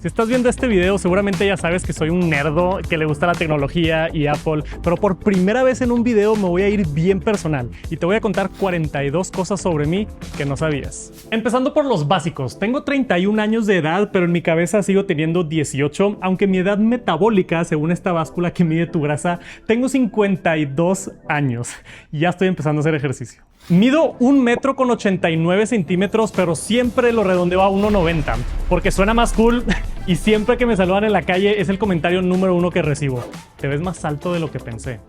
Si estás viendo este video, seguramente ya sabes que soy un nerdo, que le gusta la tecnología y Apple, pero por primera vez en un video me voy a ir bien personal y te voy a contar 42 cosas sobre mí que no sabías. Empezando por los básicos, tengo 31 años de edad, pero en mi cabeza sigo teniendo 18, aunque mi edad metabólica, según esta báscula que mide tu grasa, tengo 52 años. Ya estoy empezando a hacer ejercicio. Mido 1,89 m, pero siempre lo redondeo a 1,90 porque suena más cool y siempre que me saludan en la calle es el comentario número 1 que recibo. Te ves más alto de lo que pensé.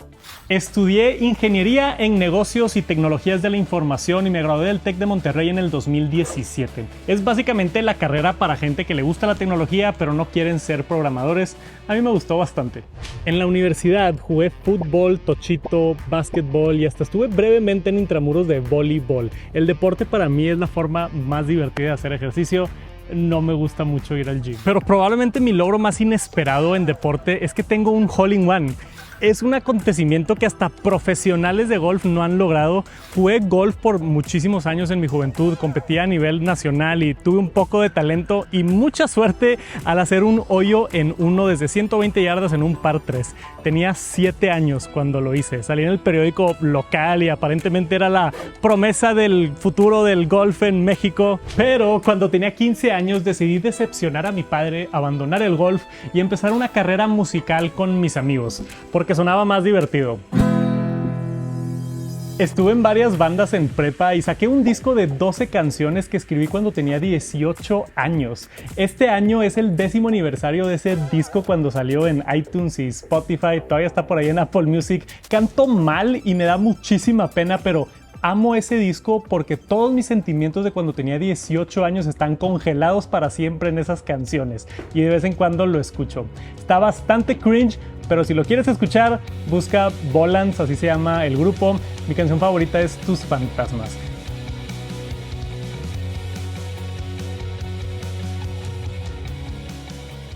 Estudié Ingeniería en Negocios y Tecnologías de la Información y me gradué del TEC de Monterrey en el 2017. Es básicamente la carrera para gente que le gusta la tecnología pero no quieren ser programadores. A mí me gustó bastante. En la universidad jugué fútbol, tochito, básquetbol y hasta estuve brevemente en intramuros de voleibol. El deporte para mí es la forma más divertida de hacer ejercicio. No me gusta mucho ir al gym. Pero probablemente mi logro más inesperado en deporte es que tengo un hole-in-one. Es un acontecimiento que hasta profesionales de golf no han logrado. Jugué golf por muchísimos años en mi juventud, competía a nivel nacional y tuve un poco de talento y mucha suerte al hacer un hoyo en uno desde 120 yardas en un par 3. Tenía 7 años cuando lo hice. Salí en el periódico local y aparentemente era la promesa del futuro del golf en México. Pero cuando tenía 15 años decidí decepcionar a mi padre, abandonar el golf y empezar una carrera musical con mis amigos, porque sonaba más divertido. Estuve en varias bandas en prepa y saqué un disco de 12 canciones que escribí cuando tenía 18 años. Este año es el 10º aniversario de ese disco cuando salió en iTunes y Spotify. Todavía está por ahí en Apple Music. Canto mal y me da muchísima pena, pero amo ese disco porque todos mis sentimientos de cuando tenía 18 años están congelados para siempre en esas canciones y de vez en cuando lo escucho. Está bastante cringe, pero si lo quieres escuchar, busca Volans, así se llama el grupo. Mi canción favorita es Tus Fantasmas.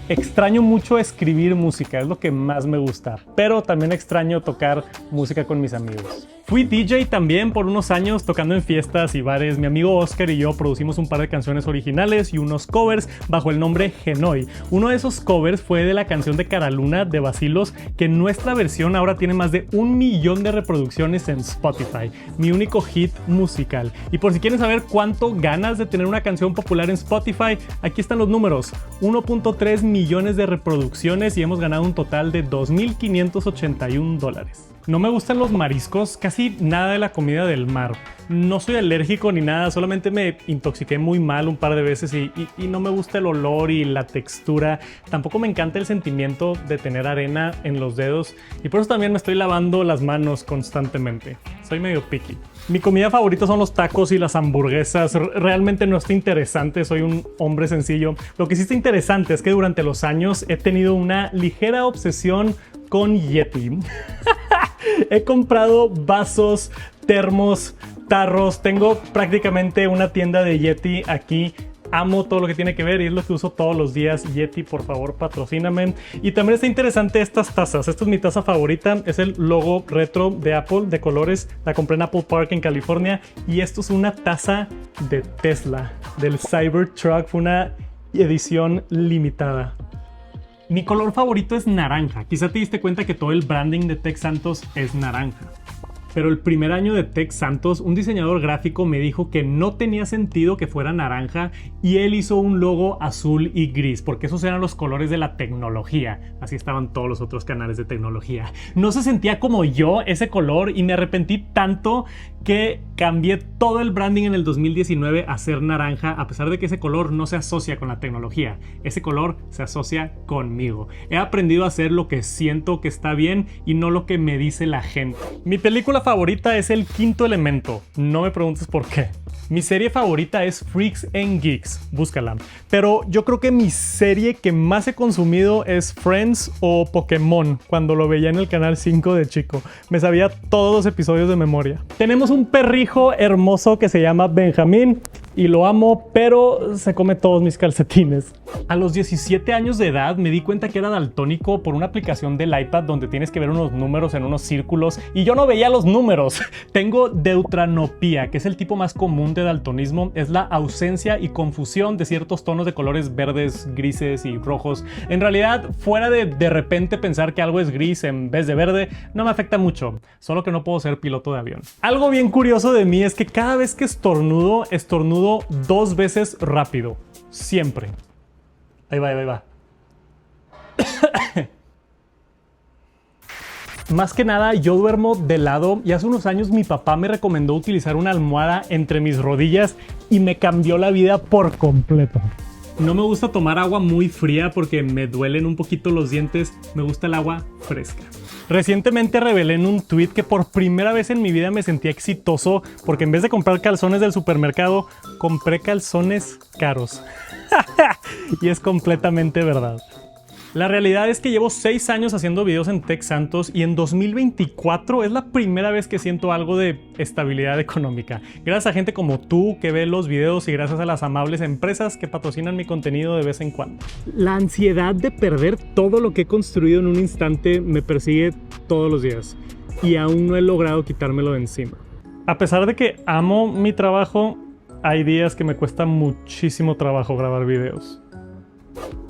Extraño mucho escribir música, es lo que más me gusta, pero también extraño tocar música con mis amigos. Fui DJ también por unos años tocando en fiestas y bares. Mi amigo Oscar y yo producimos un par de canciones originales y unos covers bajo el nombre Genoy. Uno de esos covers fue de la canción de Cara Luna de Bacilos, que en nuestra versión ahora tiene más de 1 millón de reproducciones en Spotify. Mi único hit musical. Y por si quieren saber cuánto ganas de tener una canción popular en Spotify, aquí están los números. 1.3 millones de reproducciones y hemos ganado un total de $2,581. No me gustan los mariscos, casi nada de la comida del mar. No soy alérgico ni nada, solamente me intoxiqué muy mal un par de veces y no me gusta el olor y la textura. Tampoco me encanta el sentimiento de tener arena en los dedos y por eso también me estoy lavando las manos constantemente. Soy medio picky. Mi comida favorita son los tacos y las hamburguesas. Realmente no está interesante, soy un hombre sencillo. Lo que sí está interesante es que durante los años he tenido una ligera obsesión con Yeti. He comprado vasos, termos, tarros. Tengo prácticamente una tienda de Yeti aquí. Amo todo lo que tiene que ver y es lo que uso todos los días. Yeti, por favor, patrocíname. Y también está interesante estas tazas. Esta es mi taza favorita. Es el logo retro de Apple de colores. La compré en Apple Park en California. Y esto es una taza de Tesla, del Cybertruck. Fue una edición limitada. Mi color favorito es naranja. Quizá te diste cuenta que todo el branding de Tech Santos es naranja. Pero el primer año de Tech Santos, un diseñador gráfico me dijo que no tenía sentido que fuera naranja y él hizo un logo azul y gris, porque esos eran los colores de la tecnología. Así estaban todos los otros canales de tecnología. No se sentía como yo ese color y me arrepentí tanto que cambié todo el branding en el 2019 a ser naranja, a pesar de que ese color no se asocia con la tecnología. Ese color se asocia conmigo. He aprendido a hacer lo que siento que está bien y no lo que me dice la gente. Mi película favorita es El Quinto Elemento. No me preguntes por qué. Mi serie favorita es Freaks and Geeks, búscala. Pero yo creo que mi serie que más he consumido es Friends o Pokémon, cuando lo veía en el canal 5 de chico. Me sabía todos los episodios de memoria. Tenemos un perrijo hermoso que se llama Benjamín. y lo amo, pero se come todos mis calcetines. A los 17 años de edad me di cuenta que era daltónico por una aplicación del iPad donde tienes que ver unos números en unos círculos y yo no veía los números. Tengo deuteranopía, que es el tipo más común de daltonismo. Es la ausencia y confusión de ciertos tonos de colores verdes, grises y rojos. En realidad, fuera de repente pensar que algo es gris en vez de verde, no me afecta mucho, solo que no puedo ser piloto de avión. Algo bien curioso de mí es que cada vez que estornudo 2 veces rápido. Siempre. Ahí va, ahí va. Más que nada, yo duermo de lado y hace unos años mi papá me recomendó utilizar una almohada entre mis rodillas y me cambió la vida por completo. No me gusta tomar agua muy fría porque me duelen un poquito los dientes. Me gusta el agua fresca. Recientemente revelé en un tweet que por primera vez en mi vida me sentía exitoso porque en vez de comprar calzones del supermercado, compré calzones caros. Y es completamente verdad. La realidad es que llevo 6 años haciendo videos en Tech Santos y en 2024 es la primera vez que siento algo de estabilidad económica. Gracias a gente como tú que ve los videos y gracias a las amables empresas que patrocinan mi contenido de vez en cuando. La ansiedad de perder todo lo que he construido en un instante me persigue todos los días y aún no he logrado quitármelo de encima. A pesar de que amo mi trabajo, hay días que me cuesta muchísimo trabajo grabar videos.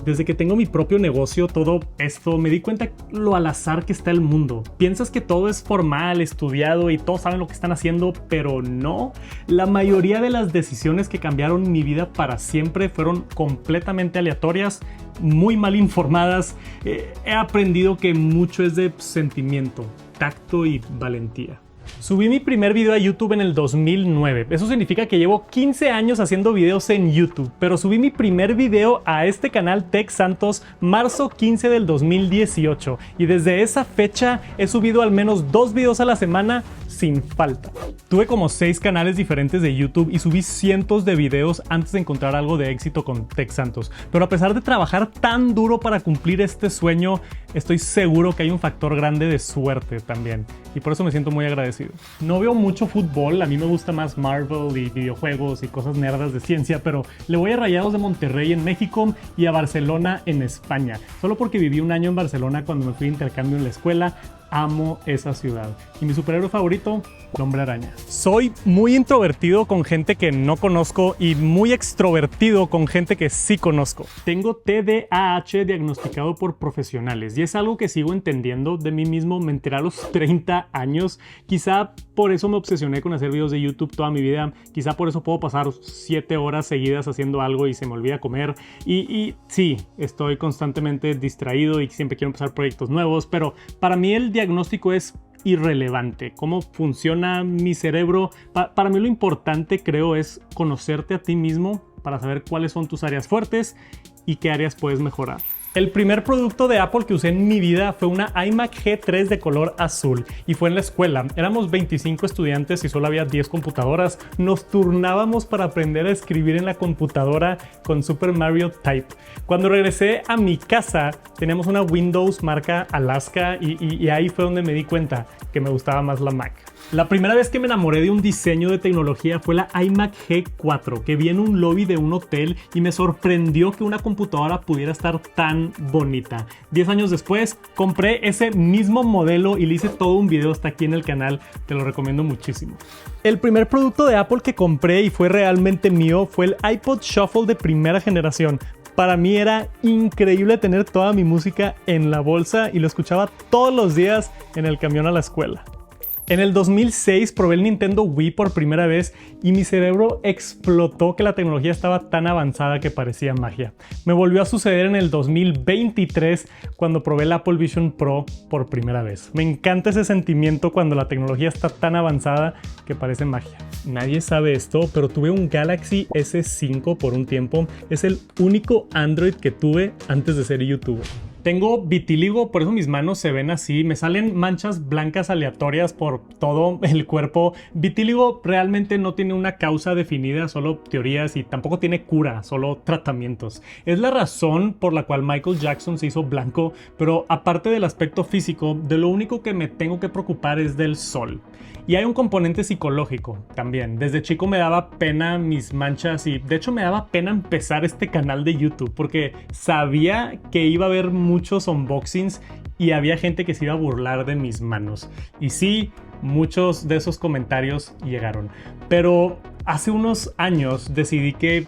Desde que tengo mi propio negocio, todo esto, me di cuenta lo al azar que está el mundo. Piensas que todo es formal, estudiado y todos saben lo que están haciendo, pero no. La mayoría de las decisiones que cambiaron mi vida para siempre fueron completamente aleatorias, muy mal informadas. He aprendido que mucho es de sentimiento, tacto y valentía. Subí mi primer video a YouTube en el 2009. Eso significa que llevo 15 años haciendo videos en YouTube, pero subí mi primer video a este canal Tech Santos marzo 15 del 2018 y desde esa fecha he subido al menos 2 videos a la semana sin falta. Tuve como 6 canales diferentes de YouTube y subí cientos de videos antes de encontrar algo de éxito con Tech Santos. Pero a pesar de trabajar tan duro para cumplir este sueño, estoy seguro que hay un factor grande de suerte también. Y por eso me siento muy agradecido. No veo mucho fútbol, a mí me gusta más Marvel y videojuegos y cosas nerdas de ciencia, pero le voy a Rayados de Monterrey en México y a Barcelona en España. Solo porque viví un año en Barcelona cuando me fui de intercambio en la escuela. Amo esa ciudad. Y mi superhéroe favorito, el Hombre Araña. Soy muy introvertido con gente que no conozco y muy extrovertido con gente que sí conozco. Tengo TDAH diagnosticado por profesionales y es algo que sigo entendiendo de mí mismo. Me enteré a los 30 años. Quizá por eso me obsesioné con hacer videos de YouTube toda mi vida. Quizá por eso puedo pasar 7 horas seguidas haciendo algo y se me olvida comer. Y sí, estoy constantemente distraído y siempre quiero empezar proyectos nuevos, pero para mí el diagnóstico es irrelevante. Cómo funciona mi cerebro. Para mí lo importante, creo, es conocerte a ti mismo para saber cuáles son tus áreas fuertes y qué áreas puedes mejorar. El primer producto de Apple que usé en mi vida fue una iMac G3 de color azul y fue en la escuela. Éramos 25 estudiantes y solo había 10 computadoras. Nos turnábamos para aprender a escribir en la computadora con Super Mario Type. Cuando regresé a mi casa teníamos una Windows marca Alaska y ahí fue donde me di cuenta que me gustaba más la Mac. La primera vez que me enamoré de un diseño de tecnología fue la iMac G4 que vi en un lobby de un hotel y me sorprendió que una computadora pudiera estar tan bonita. 10 años después compré ese mismo modelo y le hice todo un video hasta aquí en el canal, te lo recomiendo muchísimo. El primer producto de Apple que compré y fue realmente mío fue el iPod Shuffle de primera generación. Para mí era increíble tener toda mi música en la bolsa y lo escuchaba todos los días en el camión a la escuela. En el 2006 probé el Nintendo Wii por primera vez y mi cerebro explotó que la tecnología estaba tan avanzada que parecía magia. Me volvió a suceder en el 2023 cuando probé el Apple Vision Pro por primera vez. Me encanta ese sentimiento cuando la tecnología está tan avanzada que parece magia. Nadie sabe esto, pero tuve un Galaxy S5 por un tiempo. Es el único Android que tuve antes de ser youtuber. Tengo vitíligo, por eso mis manos se ven así. Me salen manchas blancas aleatorias por todo el cuerpo. Vitíligo realmente no tiene una causa definida, solo teorías, y tampoco tiene cura, solo tratamientos. Es la razón por la cual Michael Jackson se hizo blanco, pero aparte del aspecto físico, de lo único que me tengo que preocupar es del sol. Y hay un componente psicológico también. Desde chico me daba pena mis manchas y de hecho me daba pena empezar este canal de YouTube porque sabía que iba a haber muchos unboxings y había gente que se iba a burlar de mis manos. Y sí, muchos de esos comentarios llegaron. Pero hace unos años decidí que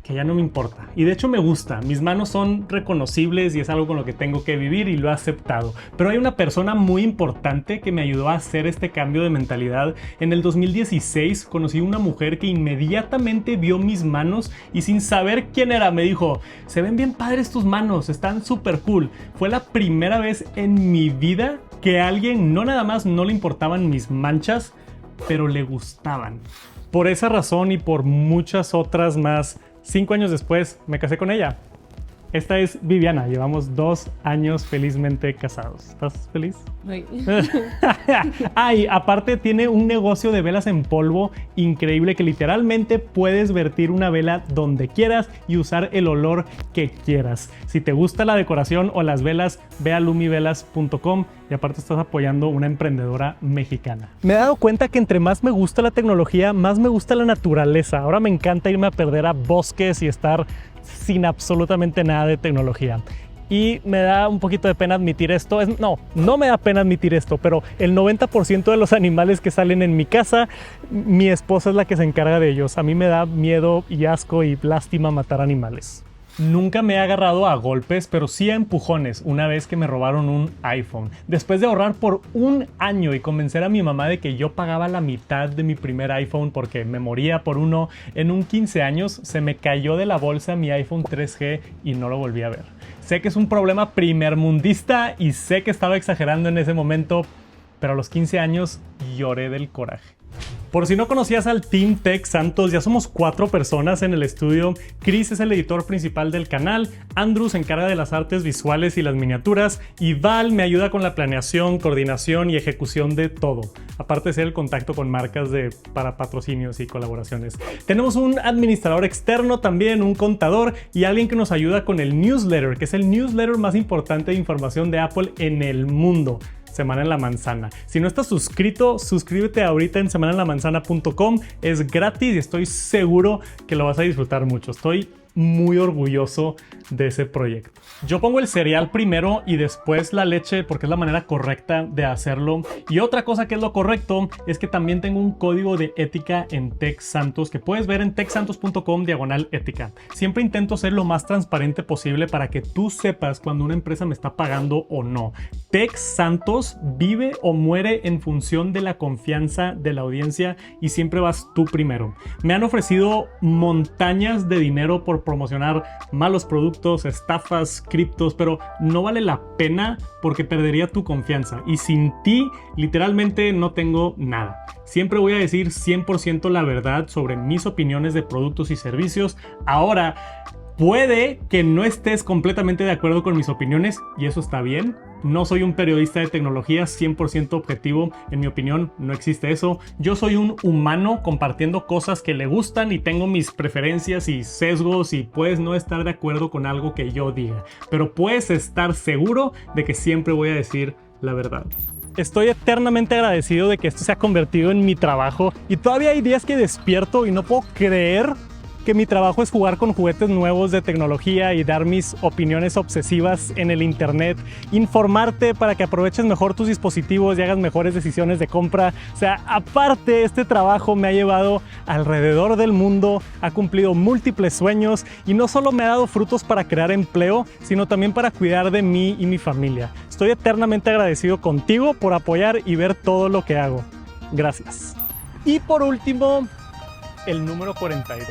ya no me importa. Y de hecho me gusta. Mis manos son reconocibles y es algo con lo que tengo que vivir y lo he aceptado. Pero hay una persona muy importante que me ayudó a hacer este cambio de mentalidad. En el 2016 conocí a una mujer que inmediatamente vio mis manos y sin saber quién era me dijo: se ven bien padres tus manos, están súper cool. Fue la primera vez en mi vida que a alguien no nada más no le importaban mis manchas, pero le gustaban. Por esa razón y por muchas otras más, 5 años después me casé con ella. Esta es Viviana, llevamos 2 años felizmente casados. ¿Estás feliz? Sí. Y aparte tiene un negocio de velas en polvo increíble que literalmente puedes vertir una vela donde quieras y usar el olor que quieras. Si te gusta la decoración o las velas, ve a lumivelas.com y aparte estás apoyando una emprendedora mexicana. Me he dado cuenta que entre más me gusta la tecnología, más me gusta la naturaleza. Ahora me encanta irme a perder a bosques y estar sin absolutamente nada de tecnología. Y me da un poquito de pena admitir esto. No me da pena admitir esto, pero el 90% de los animales que salen en mi casa, mi esposa es la que se encarga de ellos. A mí me da miedo y asco y lástima matar animales. Nunca me he agarrado a golpes, pero sí a empujones una vez que me robaron un iPhone. Después de ahorrar por 1 año y convencer a mi mamá de que yo pagaba la mitad de mi primer iPhone porque me moría por uno, en un 15 años se me cayó de la bolsa mi iPhone 3G y no lo volví a ver. Sé que es un problema primermundista y sé que estaba exagerando en ese momento, pero a los 15 años lloré del coraje. Por si no conocías al Team Tech Santos, ya somos 4 personas en el estudio. Chris es el editor principal del canal, Andrew se encarga de las artes visuales y las miniaturas, y Val me ayuda con la planeación, coordinación y ejecución de todo, aparte de ser el contacto con marcas para patrocinios y colaboraciones. Tenemos un administrador externo también, un contador y alguien que nos ayuda con el newsletter, que es el newsletter más importante de información de Apple en el mundo. Semana en la Manzana. Si no estás suscrito, suscríbete ahorita en semanenlamanzana.com. Es gratis y estoy seguro que lo vas a disfrutar mucho. Estoy muy orgulloso de ese proyecto. Yo pongo el cereal primero y después la leche porque es la manera correcta de hacerlo. Y otra cosa que es lo correcto es que también tengo un código de ética en Tech Santos que puedes ver en techsantos.com/ética. Siempre intento ser lo más transparente posible para que tú sepas cuando una empresa me está pagando o no. Tech Santos vive o muere en función de la confianza de la audiencia y siempre vas tú primero. Me han ofrecido montañas de dinero por promocionar malos productos, estafas, criptos, pero no vale la pena porque perdería tu confianza y sin ti literalmente no tengo nada. Siempre voy a decir 100% la verdad sobre mis opiniones de productos y servicios. Ahora, puede que no estés completamente de acuerdo con mis opiniones y eso está bien. No soy un periodista de tecnología 100% objetivo, en mi opinión no existe eso. Yo soy un humano compartiendo cosas que le gustan y tengo mis preferencias y sesgos y puedes no estar de acuerdo con algo que yo diga, pero puedes estar seguro de que siempre voy a decir la verdad. Estoy eternamente agradecido de que esto se ha convertido en mi trabajo y todavía hay días que despierto y no puedo creer que mi trabajo es jugar con juguetes nuevos de tecnología y dar mis opiniones obsesivas en el internet, informarte para que aproveches mejor tus dispositivos y hagas mejores decisiones de compra. O sea, aparte, este trabajo me ha llevado alrededor del mundo, ha cumplido múltiples sueños y no solo me ha dado frutos para crear empleo, sino también para cuidar de mí y mi familia. Estoy eternamente agradecido contigo por apoyar y ver todo lo que hago. Gracias. Y por último, el número 42.